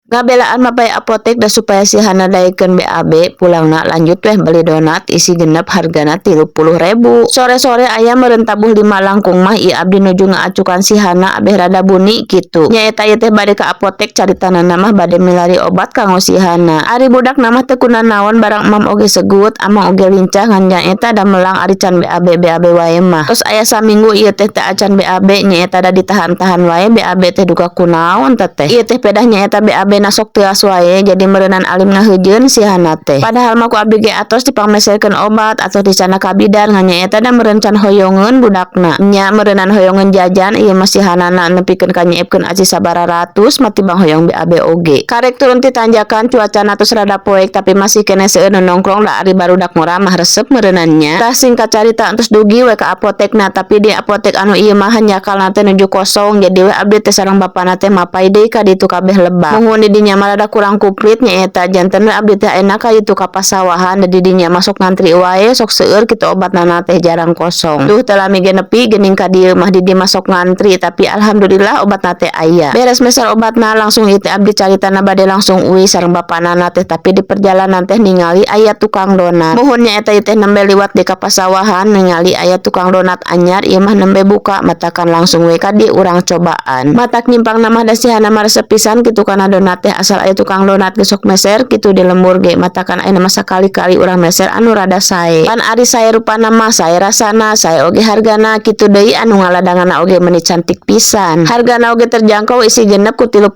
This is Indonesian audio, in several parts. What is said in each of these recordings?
Ngabelaan mapay apotek da supaya si Hana daekeun BAB pulangna lanjut weh beli donat isi genep hargana 30.000. Sore-sore aya meureun tabuh 5 langkung mah ieu abdi nuju ngaacukan si Hana abeh rada bunyi kitu. Nyaeta ieu teh bade ka apotek caritanana mah bade milari obat kanggo si Hana. Ari budak mah teu kunaon barang Emam oge segut, Amang oge lincah ngan nyaeta da melang ari can BAB wae mah. Tos aya saminggu ieu teh teu acan BAB nyaeta da ditahan-tahan wae BAB teh duka kunaon teh. Ieu teh pedah nyaeta BAB nasok teuas wae jadi meureunan alim ngaheujeun si Hana teh. Padahal mah ku abdi ge atos dipangmeserkeun obat atau dicana ka bidan ngan nyaeta da meureun can hoyongeun budakna. Nya meureunan hoyongeun jajan ieu mah si Hanana nepikeun ka nyiepkeun aci sabara ratus mah tibang hoyong BAB oge. Karek turun ti tanjakan cuacana tos rada poek tapi masih kene seueur nu nongkrong da ari barudak murah mah resep meureunannya. Tah singkat carita entos dugi we ka apotekna tapi di apotek anu ieu mah nyakalna teh nuju kosong jadi we abdi teh sareng bapana teh mapay deui ka ditu kabeh lebah. Di dinya mah rada kurang kuplit nyaeta janten we abdi teh enak ka itu ka pasawahan da di dinya masuk ngantri wae sok seueur kitu obatna teh jarang kosong. Duh teu lami ge nepi geuning ka dieu mah di dieu masuk ngantri tapi alhamdulillah obatna teh aya. Beres meser obatna langsung ieu teh abdi caritana bade langsung uwi sareng bapana teh tapi di perjalanan teh ningali aya tukang donat. Muhun nyaeta ieu teh nembe liwat di ka pasawahan ningali aya tukang donat anyar ieu mah nembe buka matakan langsung we ka dieu urang cobaan. Matak nyimpang mah da si Hana mah resep pisan kitu kana donat teh asal aya tukang donat gesok meser kitu di lembur ge matakan aya mah sakali-kali urang meser anu rada sae. Pan ari sae rupana mah sae rasana sae oge hargana kitu deui anu ngaladangana oge meuni cantik pisan. Hargana oge terjangkau isi genep ku 30.000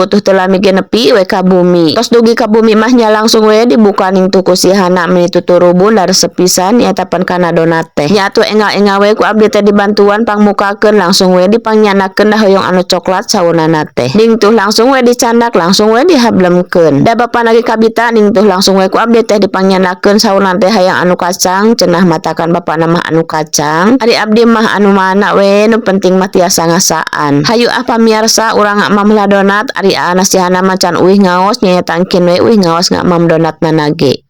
tuh teu lami ge nepi we ka bumi. Tos dugi ka bumi mah nya langsung we dibuka ning tuku si Hana meuni tuturubun da resep pisan nyaeta pan kana donat teh. Nya atuh engal-engal we ku abdi teh dibantuan pangmukakeun langsung we dipangyanakeun da hoyong anu coklat saunana teh. Ding tuh langsung we dicandak langsung we dihablemkeun. Da bapa lagi kabita ning tuh langsung we ku abdi teh dipangyanakeun saurna teh hayang anu kacang cenah matakan bapa mah anu kacang. Ari abdi mah anu mana we nu penting mah tiasa ngasaan. Hayu pamiarsa urang ngam donat ari ana si Hana macan uih ngaos nyaeta engkeun we uih ngaos ngam donatna ge.